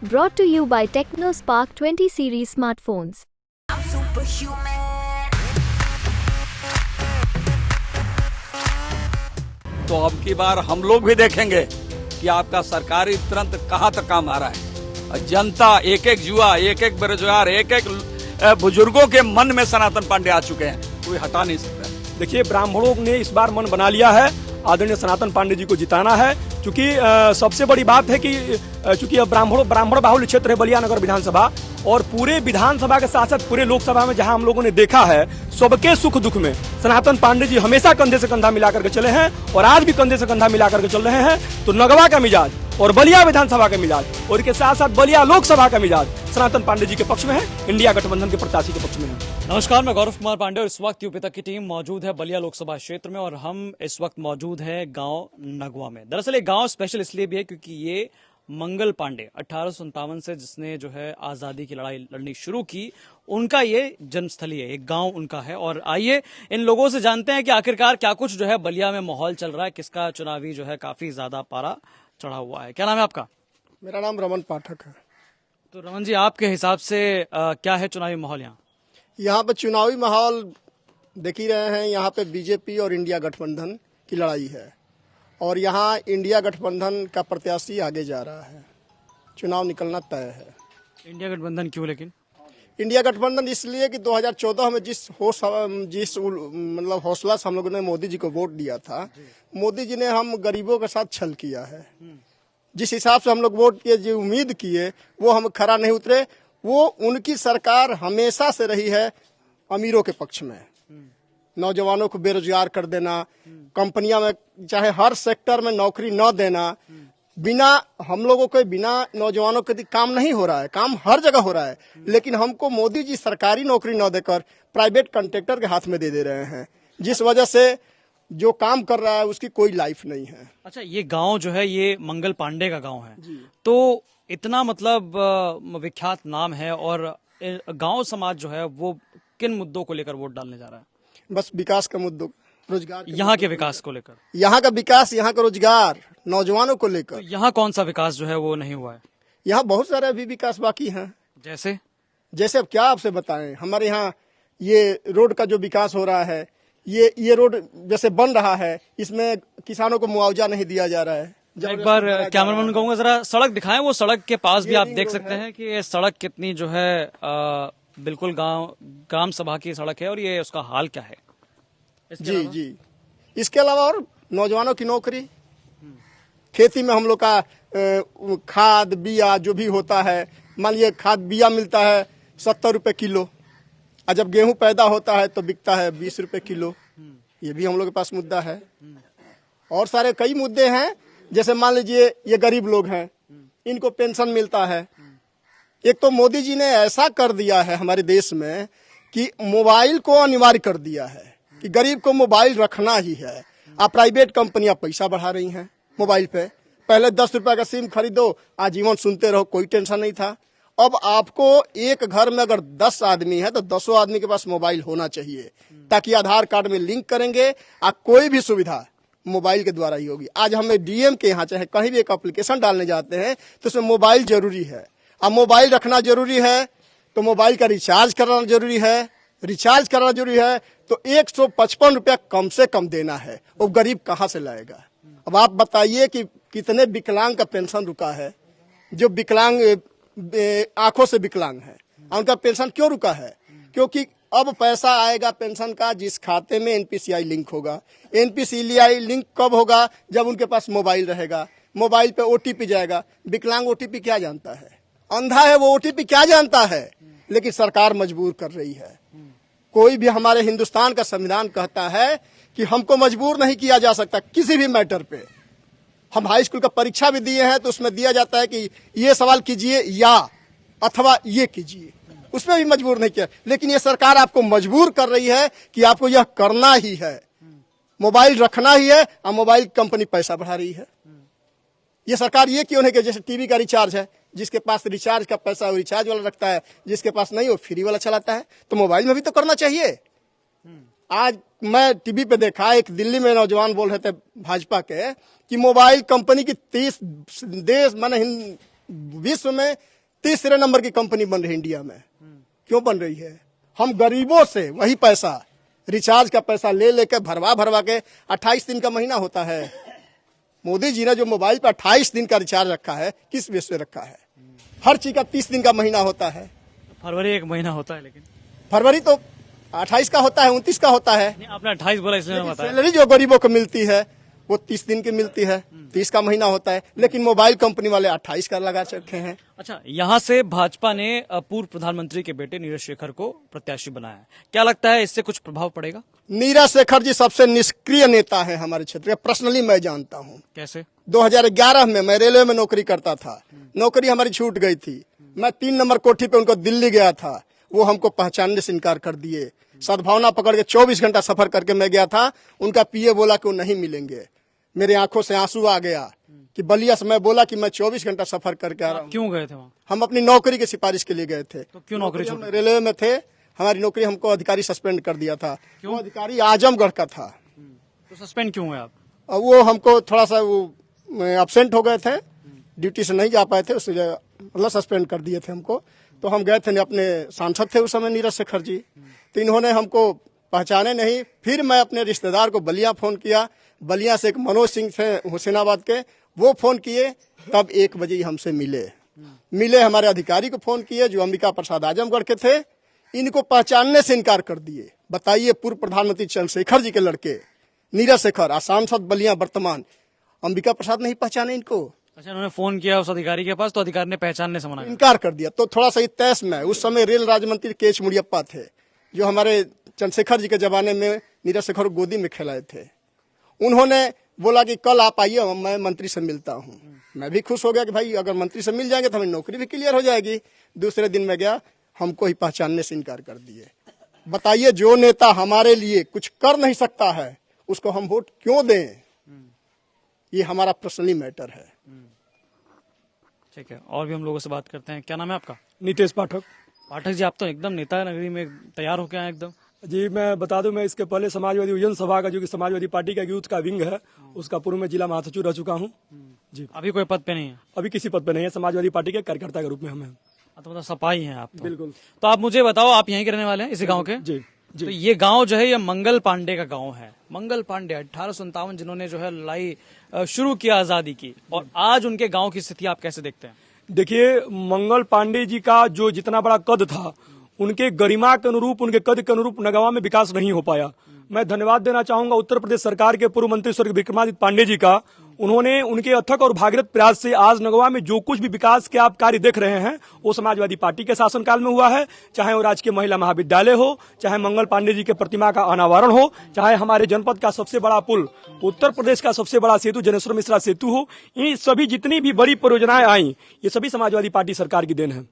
Brought to you by TechnoSpark 20 series smartphones. I'm superhuman. तो अब की बार हम लोग भी देखेंगे कि आपका सरकारी तंत्र कहां तक काम आ रहा है। जनता, एक एक युवा, एक एक बेरोजगार, एक एक बुजुर्गों के मन में सनातन पांडे आ चुके हैं, कोई हटा नहीं सकता। देखिए, ब्राह्मणों ने इस बार मन बना लिया है आदरणीय सनातन पांडे जी को जिताना है, क्योंकि सबसे बड़ी बात है कि चूंकि अब ब्राह्मण बाहुल्य क्षेत्र है बलिया नगर विधानसभा, और पूरे विधानसभा के साथ साथ पूरे लोकसभा में जहां हम लोगों ने देखा है, सबके सुख दुख में सनातन पांडे जी हमेशा कंधे से कंधा मिलाकर के चले हैं और आज भी कंधे से कंधा मिलाकर के चल रहे हैं। तो नगवा का मिजाज और बलिया विधानसभा का मिजाज और इसके साथ साथ बलिया लोकसभा का मिजाज सनातन पांडे जी के पक्ष में है, इंडिया गठबंधन के प्रत्याशी के पक्ष में है। नमस्कार, मैं गौरव कुमार पांडे और इस वक्त यूपी तक की टीम मौजूद है बलिया लोकसभा क्षेत्र में और हम इस वक्त मौजूद है गांव नगवा में। दरअसल ये गांव स्पेशल इसलिए भी है क्योंकि ये मंगल पांडे 1857 से जिसने जो है आजादी की लड़ाई लड़नी शुरू की, उनका ये जन्मस्थली है, एक गांव उनका है। और आइए इन लोगों से जानते हैं कि आखिरकार क्या कुछ जो है बलिया में माहौल चल रहा है, किसका चुनावी जो है काफी ज्यादा पारा चढ़ा हुआ है। क्या नाम है आपका? मेरा नाम रमन पाठक है। तो रमन जी, आपके हिसाब से क्या है चुनावी माहौल यहाँ? यहाँ पे चुनावी माहौल देख ही रहे हैं, यहाँ पे बीजेपी और इंडिया गठबंधन की लड़ाई है और यहाँ इंडिया गठबंधन का प्रत्याशी आगे जा रहा है, चुनाव निकलना तय है। इंडिया गठबंधन क्यों? लेकिन इंडिया गठबंधन इसलिए कि 2014 में जिस मतलब हौसला से हम लोगों ने मोदी जी को वोट दिया था, मोदी जी ने हम गरीबों के साथ छल किया है। जिस हिसाब से हम लोग वोट किए, जो उम्मीद किए, वो हम खरा नहीं उतरे। वो उनकी सरकार हमेशा से रही है अमीरों के पक्ष में, नौजवानों को बेरोजगार कर देना, कंपनियां में चाहे हर सेक्टर में नौकरी न देना, बिना हम लोगों के बिना नौजवानों के काम नहीं हो रहा है, काम हर जगह हो रहा है, लेकिन हमको मोदी जी सरकारी नौकरी न देकर प्राइवेट कॉन्ट्रैक्टर के हाथ में दे रहे हैं, जिस वजह से जो काम कर रहा है उसकी कोई लाइफ नहीं है। अच्छा, ये गांव जो है ये मंगल पांडे का गांव है, तो इतना मतलब विख्यात नाम है और गांव समाज जो है वो किन मुद्दों को लेकर वोट डालने जा रहा है? बस विकास का मुद्दों, रोजगार, यहाँ के विकास को लेकर, यहाँ का विकास, यहाँ का रोजगार, नौजवानों को लेकर। तो यहाँ कौन सा विकास जो है वो नहीं हुआ है? यहाँ बहुत सारे अभी विकास बाकी हैं। जैसे अब क्या आपसे बताएं, हमारे यहाँ ये रोड का जो विकास हो रहा है, ये रोड जैसे बन रहा है, इसमें किसानों को मुआवजा नहीं दिया जा रहा है। एक बार कैमरामैन कहूंगा जरा सड़क दिखाएं, वो सड़क के पास भी आप देख सकते हैं कि ये सड़क कितनी जो है बिल्कुल ग्राम सभा की सड़क है और ये उसका हाल क्या है। जी, इसके अलावा और नौजवानों की नौकरी, खेती में हम लोग का खाद बिया जो भी होता है, मान लीजिए खाद बिया मिलता है 70 रुपए किलो, और जब गेहूं पैदा होता है तो बिकता है 20 रुपए किलो। ये भी हम लोग के पास मुद्दा है। और सारे कई मुद्दे हैं, जैसे मान लीजिए ये गरीब लोग हैं, इनको पेंशन मिलता है। एक तो मोदी जी ने ऐसा कर दिया है हमारे देश में कि मोबाइल को अनिवार्य कर दिया है कि गरीब को मोबाइल रखना ही है। आप प्राइवेट कंपनियां पैसा बढ़ा रही हैं मोबाइल पे। पहले 10 रुपए का सिम खरीदो, आजीवन सुनते रहो, कोई टेंशन नहीं था। अब आपको एक घर में अगर 10 आदमी है तो 10 आदमी के पास मोबाइल होना चाहिए, ताकि आधार कार्ड में लिंक करेंगे, आप कोई भी सुविधा मोबाइल के द्वारा ही होगी। आज हमें डीएम के यहाँ चाहे कहीं भी एक एप्लीकेशन डालने जाते हैं तो उसमें मोबाइल जरूरी है। अब मोबाइल रखना जरूरी है तो मोबाइल का रिचार्ज कराना जरूरी है, रिचार्ज कराना जरूरी है तो 155 रुपया कम से कम देना है। वो गरीब कहाँ से लाएगा? अब आप बताइए कि कितने विकलांग का पेंशन रुका है, जो विकलांग आंखों से विकलांग है, उनका पेंशन क्यों रुका है? क्योंकि अब पैसा आएगा पेंशन का जिस खाते में एनपीसीआई लिंक होगा। एनपीसीआई लिंक कब होगा? जब उनके पास मोबाइल रहेगा, मोबाइल पे ओटीपी जाएगा। विकलांग ओटीपी क्या जानता है? अंधा है वो, ओटीपी क्या जानता है? लेकिन सरकार मजबूर कर रही है। कोई भी, हमारे हिंदुस्तान का संविधान कहता है कि हमको मजबूर नहीं किया जा सकता किसी भी मैटर पे। हम हाई स्कूल का परीक्षा भी दिए हैं तो उसमें दिया जाता है कि ये सवाल कीजिए या अथवा ये कीजिए, उसमें भी मजबूर नहीं किया। लेकिन ये सरकार आपको मजबूर कर रही है कि आपको यह करना ही है, मोबाइल रखना ही है, और मोबाइल कंपनी पैसा बढ़ा रही है। ये सरकार ये क्यों नहीं कि जैसे टीवी का रिचार्ज है, जिसके पास रिचार्ज का पैसा वो रिचार्ज वाला रखता है, जिसके पास नहीं वो फ्री वाला चलाता है, तो मोबाइल में भी तो करना चाहिए। आज मैं टीवी पे देखा, एक दिल्ली में नौजवान बोल रहे थे भाजपा के कि मोबाइल कंपनी की 30 देश माने विश्व में तीसरे नंबर की कंपनी बन रही है इंडिया में। क्यों बन रही है? हम गरीबों से वही पैसा, रिचार्ज का पैसा ले लेकर भरवा के 28 दिन का महीना होता है। मोदी जी ने जो मोबाइल पर 28 दिन का रिचार्ज रखा है, किस बेस पे रखा है? हर चीज का 30 दिन का महीना होता है। फरवरी एक महीना होता है, लेकिन फरवरी तो 28 का होता है, 29 का होता है। नहीं, आपने 28 बोला इसलिए मैं बताया। सैलरी जो गरीबों को मिलती है वो 30 दिन की मिलती है, 30 का महीना होता है, लेकिन मोबाइल कंपनी वाले 28 का लगा रखे हैं। अच्छा, यहाँ से भाजपा ने पूर्व प्रधानमंत्री के बेटे नीरज शेखर को प्रत्याशी बनाया है। क्या लगता है इससे कुछ प्रभाव पड़ेगा? नीरज शेखर जी सबसे निष्क्रिय नेता है हमारे क्षेत्र के। पर्सनली मैं जानता हूँ। कैसे? 2011 में मैं रेलवे में नौकरी करता था, नौकरी हमारी छूट गई थी। मैं 3 नंबर कोठी पे उनको दिल्ली गया था, वो हमको पहचानने से इनकार कर दिए। सद्भावना पकड़ के 24 घंटा सफर करके मैं गया था, उनका पीए बोला कि वो नहीं मिलेंगे। मेरे आंखों से आंसू आ गया कि बलिया से मैं बोला कि मैं 24 घंटा सफर करके आ रहा हूँ। क्यों गए थे वहाँ? हम अपनी नौकरी की सिफारिश के लिए गए थे। तो क्यों नौकरी हम रेलवे में थे, हमारी नौकरी हमको अधिकारी सस्पेंड कर दिया था। वो अधिकारी आजमगढ़ का था। तो सस्पेंड क्यों हुए आप? और वो हमको थोड़ा सा वो एब्सेंट हो गए थे, ड्यूटी से नहीं जा पाए थे, उसलिए मतलब सस्पेंड कर दिए थे हमको। तो हम गए थे, अपने सांसद थे उस समय नीरज शेखर जी, तो इन्होंने हमको पहचाने नहीं। फिर मैं अपने रिश्तेदार को बलिया फोन किया, बलिया से एक मनोज सिंह थे हुसैनाबाद के, वो फोन किए, तब 1 बजे हमसे मिले। हमारे अधिकारी को फोन किए जो अंबिका प्रसाद आजमगढ़ के थे, इनको पहचानने से इनकार कर दिए। बताइए, पूर्व प्रधानमंत्री चंद्रशेखर जी के लड़के नीरज शेखर, सांसद बलिया वर्तमान, अंबिका प्रसाद नहीं पहचाने इनको। अच्छा, उन्होंने फोन किया उस अधिकारी के पास, तो अधिकारी ने पहचानने से मना किया, इनकार कर दिया। तो थोड़ा सा तैस में उस समय रेल राज्य मंत्री केएच मुड़ियप्पा थे, जो हमारे चंद्रशेखर जी के जमाने में नीरज शेखर को गोदी में खिलाए थे। उन्होंने बोला कि कल आप आइए, मैं मंत्री से मिलता हूँ। मैं भी खुश हो गया कि भाई अगर मंत्री से मिल जाएंगे तो हमें नौकरी भी क्लियर हो जाएगी। दूसरे दिन मैं गया, हमको ही पहचानने से इनकार कर दिए। बताइए, जो नेता हमारे लिए कुछ कर नहीं सकता है उसको हम वोट क्यों दें? ये हमारा पर्सनली मैटर है। ठीक है, और भी हम लोगों से बात करते हैं। क्या नाम है आपका? नीतीश पाठक। पाठक जी, आप तो एकदम नेता नगरी में तैयार होके आए एकदम। जी, मैं बता दूं, मैं इसके पहले समाजवादी युवजन सभा का, जो कि समाजवादी पार्टी का यूथ का विंग है, उसका पूर्व में जिला महासचिव रह चुका हूँ। जी, अभी कोई पद पे नहीं है? अभी किसी पद पे नहीं है, समाजवादी पार्टी के कार्यकर्ता के रूप में हम हैं। तो मतलब सपाही हैं आप तो। बिल्कुल। तो आप मुझे बताओ, आप यहीं के रहने वाले हैं, इसी गांव के? जी जी। तो ये गांव जो है, ये मंगल पांडे का गांव है। मंगल पांडे 1857 जिन्होंने जो है लड़ाई शुरू किया आजादी की, और आज उनके गांव की स्थिति आप कैसे देखते हैं? देखिए, मंगल पांडे जी का जो जितना बड़ा कद था, उनके गरिमा के अनुरूप, उनके कद के अनुरूप नगवा में विकास नहीं हो पाया। मैं धन्यवाद देना चाहूंगा उत्तर प्रदेश सरकार के पूर्व मंत्री स्वर्गीय विक्रमादित्य पांडे जी का। उन्होंने उनके अथक और भागीरथ प्रयास से आज नगवा में जो कुछ भी विकास के आप कार्य देख रहे हैं, वो समाजवादी पार्टी के शासनकाल में हुआ है। चाहे वो राजकीय महिला महाविद्यालय हो, चाहे मंगल पांडे जी के प्रतिमा का अनावरण हो, चाहे हमारे जनपद का सबसे बड़ा पुल, उत्तर प्रदेश का सबसे बड़ा सेतु जनेश्वर मिश्रा सेतु हो, ये सभी जितनी भी बड़ी परियोजनाएं आई, ये सभी समाजवादी पार्टी सरकार की देन है।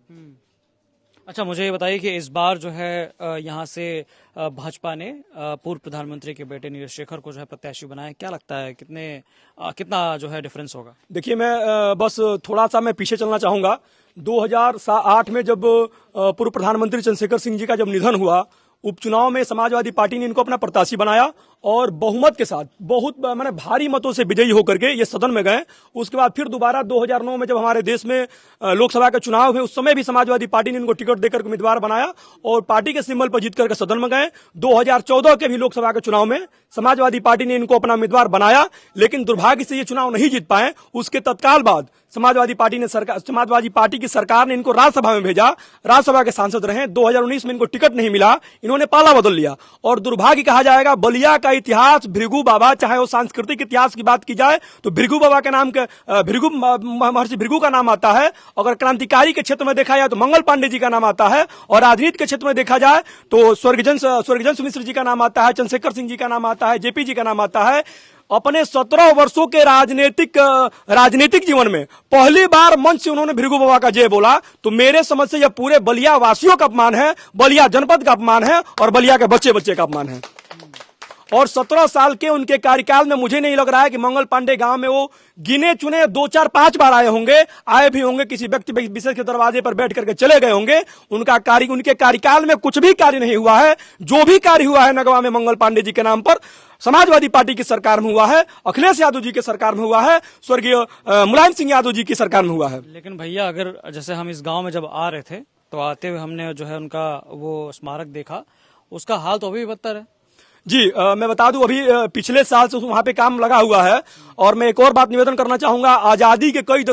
अच्छा, मुझे ये बताइए कि इस बार जो है यहाँ से भाजपा ने पूर्व प्रधानमंत्री के बेटे नीरज शेखर को जो है प्रत्याशी बनाया। क्या लगता है कितना जो है डिफरेंस होगा? देखिए, मैं बस थोड़ा सा मैं पीछे चलना चाहूंगा। 2008 में जब पूर्व प्रधानमंत्री चंद्रशेखर सिंह जी का जब निधन हुआ, उपचुनाव में समाजवादी पार्टी ने इनको अपना प्रत्याशी बनाया और बहुमत के साथ, बहुत माने भारी मतों से विजयी होकर के ये सदन में गए। उसके बाद फिर दोबारा 2009 में जब हमारे देश में लोकसभा के चुनाव हुए, उस समय भी समाजवादी पार्टी ने इनको टिकट देकर उम्मीदवार बनाया और पार्टी के सिंबल पर जीत करके सदन में गए। 2014 के भी लोकसभा के चुनाव में समाजवादी पार्टी ने इनको अपना उम्मीदवार बनाया, लेकिन दुर्भाग्य से ये चुनाव नहीं जीत पाए। उसके तत्काल बाद समाजवादी पार्टी की सरकार ने इनको राज्यसभा में भेजा, राज्यसभा के सांसद रहे। 2019 में इनको टिकट नहीं मिला, इन्होंने पाला बदल लिया। और दुर्भाग्य कहा जाएगा, बलिया का इतिहास, भृगु बाबा, चाहे वो सांस्कृतिक इतिहास की बात की जाए तो भृगु बाबा के नाम महर्षि भृगु का नाम आता है। अगर क्रांतिकारी के क्षेत्र में देखा जाए तो मंगल पांडे जी का नाम आता है, और राजनीति के क्षेत्र में देखा जाए तो स्वर्गीय मिश्र जी का नाम आता है, चंद्रशेखर सिंह जी का नाम आता है, जेपी जी का नाम आता है। अपने 17 वर्षों के राजनीतिक जीवन में पहली बार मंच से उन्होंने भृगु बाबा का जय बोला। तो मेरे समझ से यह पूरे बलिया वासियों का अपमान है, बलिया जनपद का अपमान है और बलिया के बच्चे का अपमान है। और 17 साल के उनके कार्यकाल में मुझे नहीं लग रहा है कि मंगल पांडे गांव में वो गिने चुने 2 4 5 बार आए होंगे, आए भी होंगे, किसी व्यक्ति विशेष के दरवाजे पर बैठ करके चले गए होंगे। उनके कार्यकाल में कुछ भी कार्य नहीं हुआ है। जो भी कार्य हुआ है नगवा में मंगल पांडे जी के नाम पर समाजवादी पार्टी की सरकार में हुआ है, अखिलेश यादव जी की सरकार में हुआ है, स्वर्गीय मुलायम सिंह यादव जी की सरकार में हुआ है। लेकिन भैया, अगर जैसे हम इस गांव में जब आ रहे थे तो आते हुए हमने जो है उनका वो स्मारक देखा, उसका हाल तो अभी भी बदतर है। जी मैं बता दूं, अभी पिछले साल से वहां पे काम लगा हुआ है। और मैं एक और बात निवेदन करना चाहूंगा, आजादी के कई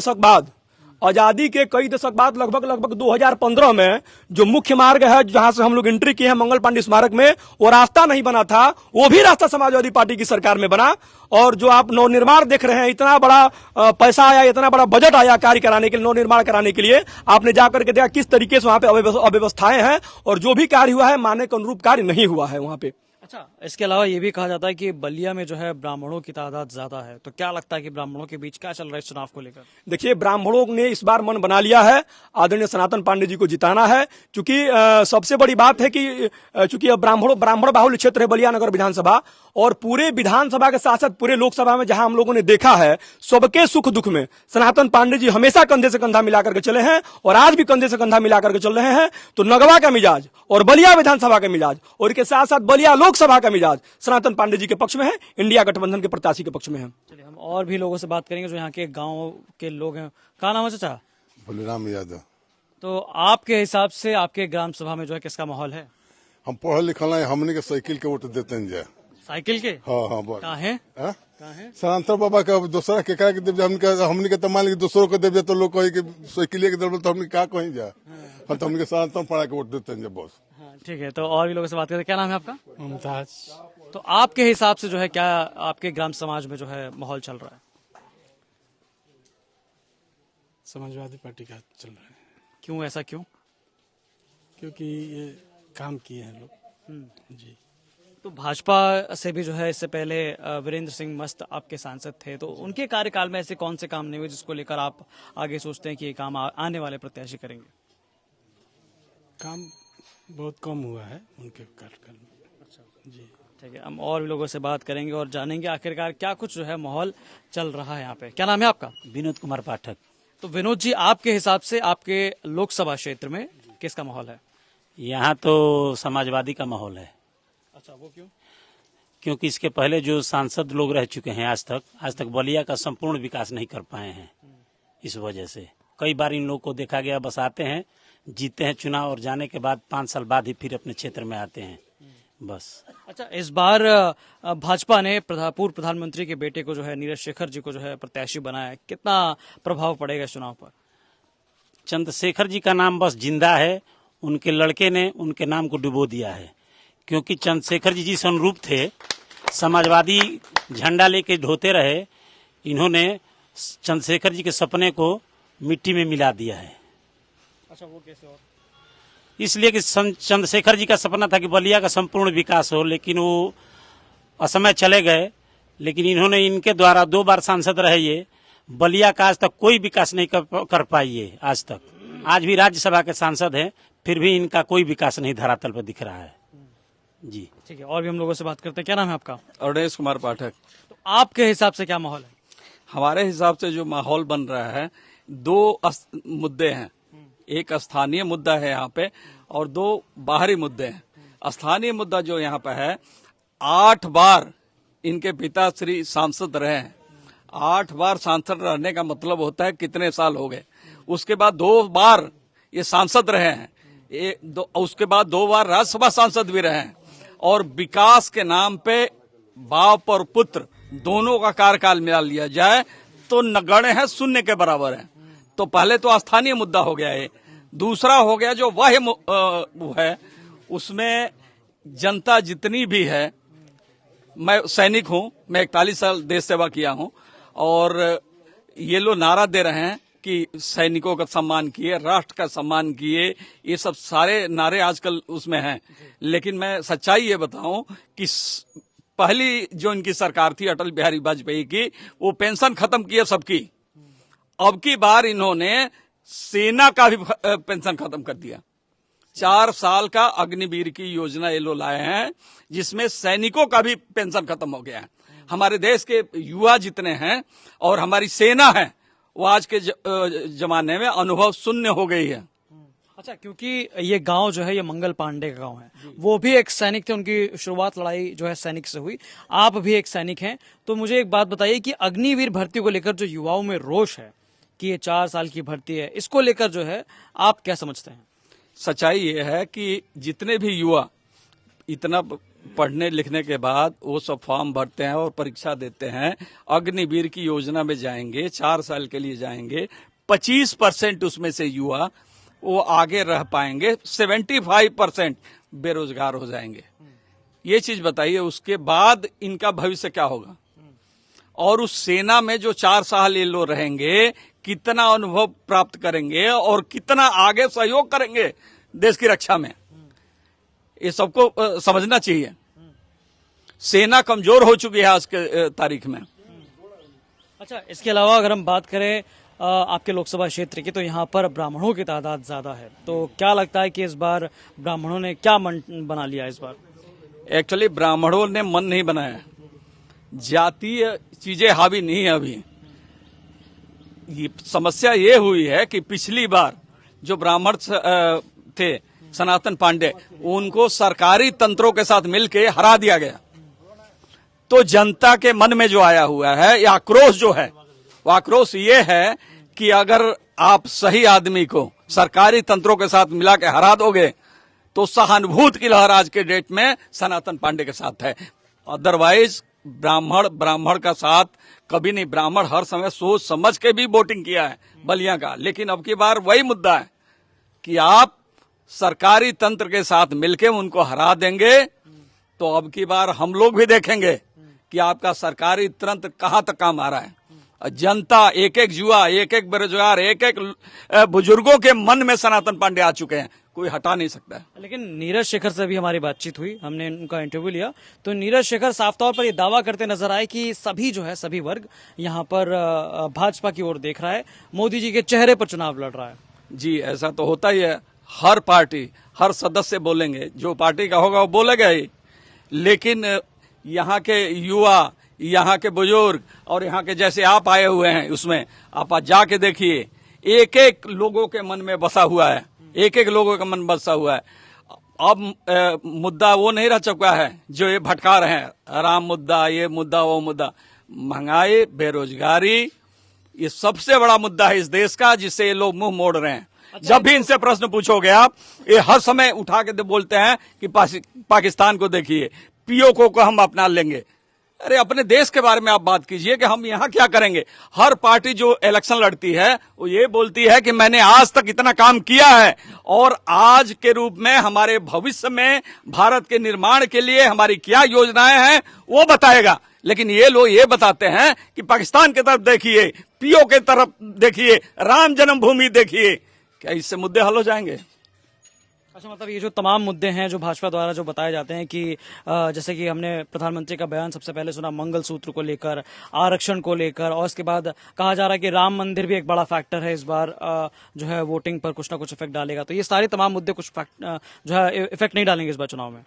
दशक बाद लगभग 2015 में जो मुख्य मार्ग है जहां से हम लोग एंट्री किए हैं मंगल पांडे स्मारक में, वो रास्ता नहीं बना था। वो भी रास्ता समाजवादी पार्टी की सरकार में बना। और जो आप नवनिर्माण देख रहे हैं, इतना बड़ा पैसा आया, इतना बड़ा बजट आया कार्य कराने के लिए, नवनिर्माण कराने के लिए, आपने जाकर के देखा किस तरीके से वहां पे अव्यवस्थाएं हैं। और जो भी कार्य हुआ है मानक के अनुरूप कार्य नहीं हुआ है वहां पे। अच्छा, इसके अलावा ये भी कहा जाता है कि बलिया में जो है ब्राह्मणों की तादाद ज्यादा है, तो क्या लगता है कि ब्राह्मणों के बीच क्या चल रहा है इस चुनाव को लेकर? देखिए, ब्राह्मणों ने इस बार मन बना लिया है, आदरणीय सनातन पांडे जी को जिताना है। क्योंकि सबसे बड़ी बात है कि चूंकि अब ब्राह्मण बाहुल्य क्षेत्र है बलिया नगर विधानसभा, और पूरे विधानसभा के साथ साथ पूरे लोकसभा में जहां हम लोगों ने देखा है, सबके सुख दुख में सनातन पांडे जी हमेशा कंधे से कंधा मिलाकर के चले हैं और आज भी कंधे से कंधा मिलाकर के चल रहे हैं। तो नगवा का मिजाज और बलिया विधानसभा का मिजाज और इसके साथ साथ बलिया लोकसभा का मिजाज सनातन पांडे जी के पक्ष में है, इंडिया गठबंधन के प्रत्याशी के पक्ष में है। चलिए, हम और भी लोगों से बात करेंगे जो यहाँ के गाँव के लोग हैं। क्या नाम है चाचा? बलिराम यादव। तो आपके हिसाब से आपके ग्राम सभा में जो है किसका माहौल है? हम पढ़ल लिखल है, हमने के साइकिल के वोट देते हैं जाए। साइकिल के? हाँ बोल। कहाँ है? सनातन बाबा का दूसरा के कहा देव हमने के तमाम के दूसरों को देव तो लोग कहे कि साइकिल के दल तो हमने क्या कहीं जाए। हम तो हमने सनातन पढ़ा के वोट देते हैं बस। ठीक है, तो और भी लोगों से बात करते। क्या नाम है आपका? मुमताज। तो आपके हिसाब से जो है क्या आपके ग्राम समाज में जो है माहौल चल रहा है? समाजवादी पार्टी का चल रहा है। क्यों, ऐसा क्यों? क्योंकि ये काम किए हैं लोग। जी। तो भाजपा से भी जो है इससे पहले वीरेंद्र सिंह मस्त आपके सांसद थे, तो उनके कार्यकाल में ऐसे कौन से काम नहीं हुए जिसको लेकर आप आगे सोचते हैं कि ये काम आने वाले प्रत्याशी करेंगे? काम बहुत कम हुआ है उनके कार्यकाल में। अच्छा जी, ठीक है, हम और भी लोगों से बात करेंगे और जानेंगे आखिरकार क्या कुछ जो है माहौल चल रहा है यहाँ पे। क्या नाम है आपका? विनोद कुमार पाठक। तो विनोद जी, आपके हिसाब से आपके लोकसभा क्षेत्र में किसका माहौल है? यहाँ तो समाजवादी का माहौल है। अच्छा, वो क्यों? क्योंकि इसके पहले जो सांसद लोग रह चुके हैं आज तक बलिया का संपूर्ण विकास नहीं कर पाए हैं। इस वजह से कई बार इन लोग को देखा गया, बस आते हैं, जीते हैं चुनाव और जाने के बाद 5 साल बाद ही फिर अपने क्षेत्र में आते हैं बस। अच्छा, इस बार भाजपा ने पूर्व प्रधानमंत्री के बेटे को जो है नीरज शेखर जी को जो है प्रत्याशी बनाया है, कितना प्रभाव पड़ेगा इस चुनाव पर? चंद्रशेखर जी का नाम बस जिंदा है, उनके लड़के ने उनके नाम को डुबो दिया है। क्योंकि चंद्रशेखर जी जिस अनुरूप थे, समाजवादी झंडा लेके ढोते रहे, इन्होंने चंद्रशेखर जी के सपने को मिट्टी में मिला दिया है। अच्छा, वो कैसे? और इसलिए कि चंद्रशेखर जी का सपना था कि बलिया का संपूर्ण विकास हो, लेकिन वो असमय चले गए। लेकिन इन्होंने, इनके द्वारा 2 बार सांसद रहे ये, बलिया का आज तक कोई विकास नहीं कर पाई है आज तक। आज भी राज्यसभा के सांसद हैं, फिर भी इनका कोई विकास नहीं धरातल पर दिख रहा है जी। ठीक है, और भी हम लोगों से बात करते हैं। क्या नाम है आपका? अवधेश कुमार पाठक। तो आपके हिसाब से क्या माहौल है? हमारे हिसाब से जो माहौल बन रहा है, 2 मुद्दे हैं। एक स्थानीय मुद्दा है यहाँ पे और 2 बाहरी मुद्दे हैं। स्थानीय मुद्दा जो यहाँ पे है, 8 बार इनके पिता श्री सांसद रहे हैं। 8 बार सांसद रहने का मतलब होता है कितने साल हो गए। उसके बाद 2 बार ये सांसद रहे हैं, उसके बाद 2 बार राज्यसभा सांसद भी रहे हैं। और विकास के नाम पे बाप और पुत्र दोनों का कार्यकाल मिला लिया जाए तो नगण्य है, शून्य के बराबर है। तो पहले तो स्थानीय मुद्दा हो गया है। दूसरा हो गया जो वह है, उसमें जनता जितनी भी है, मैं सैनिक हूं, मैं 41 साल देश सेवा किया हूं, और ये लोग नारा दे रहे हैं कि सैनिकों का सम्मान किए, राष्ट्र का सम्मान किए, ये सब सारे नारे आजकल उसमें हैं। लेकिन मैं सच्चाई ये बताऊं कि पहली जो इनकी सरकार थी अटल बिहारी वाजपेयी की, वो पेंशन खत्म किए सबकी। अब की बार इन्होंने सेना का भी पेंशन खत्म कर दिया। 4 साल का अग्निवीर की योजना ये लोग लाए हैं, जिसमें सैनिकों का भी पेंशन खत्म हो गया है। हमारे देश के युवा जितने हैं और हमारी सेना है, वो आज के जमाने में अनुभव शून्य हो गई है। अच्छा, क्योंकि ये गांव जो है ये मंगल पांडे का गांव है, वो भी एक सैनिक थे, उनकी शुरुआत लड़ाई जो है सैनिक से हुई, आप भी एक सैनिक हैं, तो मुझे एक बात बताइए कि अग्निवीर भर्ती को लेकर जो युवाओं में रोष है कि ये 4 साल की भर्ती है, इसको लेकर जो है आप क्या समझते हैं? सच्चाई ये है कि जितने भी युवा इतना पढ़ने लिखने के बाद वो सब फॉर्म भरते हैं और परीक्षा देते हैं, अग्निवीर की योजना में जाएंगे, 4 साल के लिए जाएंगे, 25% उसमें से युवा वो आगे रह पाएंगे, 75% बेरोजगार हो जाएंगे। ये चीज बताइए, उसके बाद इनका भविष्य क्या होगा? और उस सेना में जो 4 साल ये लोग रहेंगे, कितना अनुभव प्राप्त करेंगे और कितना आगे सहयोग करेंगे देश की रक्षा में, ये सबको समझना चाहिए। सेना कमजोर हो चुकी है आज के तारीख में। अच्छा, इसके अलावा अगर हम बात करें आपके लोकसभा क्षेत्र की, तो यहाँ पर ब्राह्मणों की तादाद ज्यादा है, तो क्या लगता है कि इस बार ब्राह्मणों ने क्या मन बना लिया इस बार? एक्चुअली ब्राह्मणों ने मन नहीं बनाया, जातीय चीजें हावी नहीं है अभी। ये समस्या ये हुई है कि पिछली बार जो ब्राह्मण थे सनातन पांडे, उनको सरकारी तंत्रों के साथ मिलकर हरा दिया गया। तो जनता के मन में जो आया हुआ है, या आक्रोश जो है, वो आक्रोश ये है कि अगर आप सही आदमी को सरकारी तंत्रों के साथ मिला के हरा दोगे तो सहानुभूति की लहर आज के डेट में सनातन पांडे के साथ है। अदरवाइज ब्राह्मण का साथ कभी नहीं। ब्राह्मण हर समय सोच समझ के भी वोटिंग किया है बलिया का, लेकिन अब की बार वही मुद्दा है कि आप सरकारी तंत्र के साथ मिलके उनको हरा देंगे तो अब की बार हम लोग भी देखेंगे कि आपका सरकारी तंत्र कहां तक काम आ रहा है। जनता, एक एक युवा, एक एक बेरोजगार, एक एक बुजुर्गों के मन में सनातन पांडे आ चुके हैं, कोई हटा नहीं सकता है। लेकिन नीरज शेखर से भी हमारी बातचीत हुई, हमने उनका इंटरव्यू लिया, तो नीरज शेखर साफ तौर पर ये दावा करते नजर आए कि सभी जो है, सभी वर्ग यहाँ पर भाजपा की ओर देख रहा है, मोदी जी के चेहरे पर चुनाव लड़ रहा है। जी, ऐसा तो होता ही है। हर पार्टी, हर सदस्य बोलेंगे, जो पार्टी का होगा वो बोलेगा ही, लेकिन यहाँ के युवा, यहाँ के बुजुर्ग और यहाँ के जैसे आप आए हुए हैं, उसमें आप आज जाके देखिए, एक एक लोगों के मन में बसा हुआ है, एक एक लोगों का मन बसा हुआ है। अब मुद्दा वो नहीं रह चुका है जो ये भटका रहे हैं, राम मुद्दा, ये मुद्दा, वो मुद्दा। महंगाई, बेरोजगारी, ये सबसे बड़ा मुद्दा है इस देश का, जिससे ये लोग मुंह मोड़ रहे हैं। जब भी इनसे प्रश्न पूछोगे आप, ये हर समय उठा के बोलते हैं कि पाकिस्तान को देखिए, पीओके को हम अपना लेंगे। अरे अपने देश के बारे में आप बात कीजिए कि हम यहाँ क्या करेंगे। हर पार्टी जो इलेक्शन लड़ती है वो ये बोलती है कि मैंने आज तक इतना काम किया है और आज के रूप में हमारे भविष्य में भारत के निर्माण के लिए हमारी क्या योजनाएं हैं वो बताएगा। लेकिन ये लोग ये बताते हैं कि पाकिस्तान की तरफ देखिए, पीओके की तरफ देखिए, राम जन्मभूमि देखिए। क्या इससे मुद्दे हल हो जाएंगे? अच्छा, मतलब ये जो तमाम मुद्दे हैं जो भाजपा द्वारा जो बताए जाते हैं कि जैसे कि हमने प्रधानमंत्री का बयान सबसे पहले सुना मंगलसूत्र को लेकर, आरक्षण को लेकर, और उसके बाद कहा जा रहा है कि राम मंदिर भी एक बड़ा फैक्टर है इस बार, जो है वोटिंग पर कुछ ना कुछ इफेक्ट डालेगा। तो ये सारे तमाम मुद्दे कुछ जो है इफेक्ट नहीं डालेंगे इस बार चुनाव में?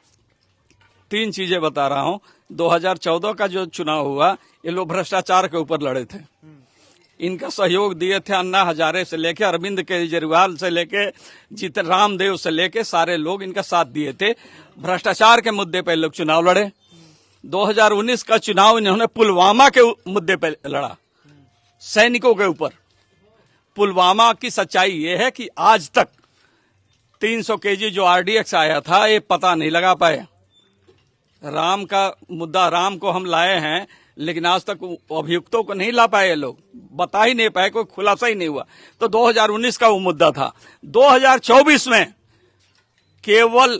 3 चीजें बता रहा हूं। 2014 का जो चुनाव हुआ, ये लोग भ्रष्टाचार के ऊपर लड़े थे। इनका सहयोग दिए थे अन्ना हजारे से लेके, अरविंद केजरीवाल से लेके, रामदेव से लेके सारे लोग इनका साथ दिए थे। भ्रष्टाचार के मुद्दे पर लोग चुनाव लड़े। 2019 का चुनाव इन्होंने पुलवामा के मुद्दे पर लड़ा, सैनिकों के ऊपर। पुलवामा की सच्चाई ये है कि आज तक 300 केजी जो आरडीएक्स आया था, ये पता नहीं लगा पाए। राम का मुद्दा, राम को हम लाए हैं, लेकिन आज तक अभियुक्तों को नहीं ला पाए, लोग बता ही नहीं पाए, कोई खुलासा ही नहीं हुआ। तो 2019 का वो मुद्दा था। 2024 में केवल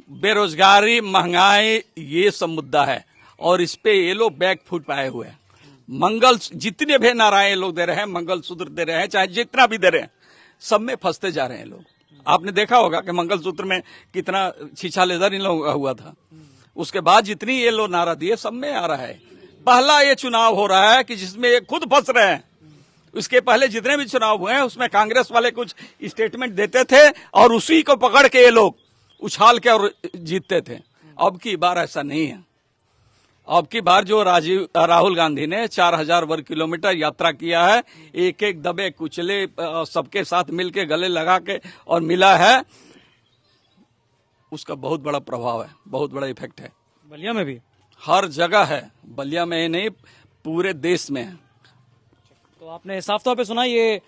बेरोजगारी, महंगाई, ये सब मुद्दा है और इस पे ये लोग बैकफुट पाए हुए हैं। जितने भी नारायण लोग दे रहे हैं, मंगलसूत्र दे रहे हैं, चाहे जितना भी दे रहे हैं, सब में फंसते जा रहे हैं लोग। आपने देखा होगा कि मंगलसूत्र में कितना छीछा लेदर इन लोगों का हुआ था। उसके बाद जितनी ये लोग नारा दिए, सब में आ रहा है। पहला ये चुनाव हो रहा है कि जिसमें ये खुद फंस रहे हैं उसके पहले जितने भी चुनाव हुए हैं उसमें कांग्रेस वाले कुछ स्टेटमेंट देते थे और उसी को पकड़ के ये लोग उछाल के और जीतते थे। अब की बार ऐसा नहीं है। अब की बार जो राहुल गांधी ने 4000 वर्ग किलोमीटर यात्रा किया है, एक एक दबे कुचले सबके साथ मिलके गले लगा के और मिला है, उसका बहुत बड़ा प्रभाव है, बहुत बड़ा इफेक्ट है। बलिया में भी हर जगह है, बलिया में ही नहीं पूरे देश में है। तो आपने साफ तौर पे सुना, ये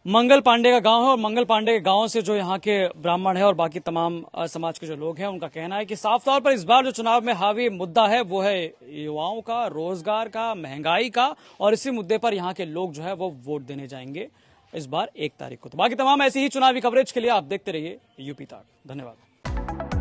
मंगल पांडे का गांव है और मंगल पांडे के गांव से जो यहाँ के ब्राह्मण है और बाकी तमाम समाज के जो लोग हैं उनका कहना है कि साफ तौर पर इस बार जो चुनाव में हावी मुद्दा है वो है युवाओं का, रोजगार का, महंगाई का, और इसी मुद्दे पर यहाँ के लोग जो है वो वोट देने जाएंगे इस बार 1 तारीख को। तो बाकी तमाम ऐसी ही चुनावी कवरेज के लिए आप देखते रहिए यूपी तक। धन्यवाद।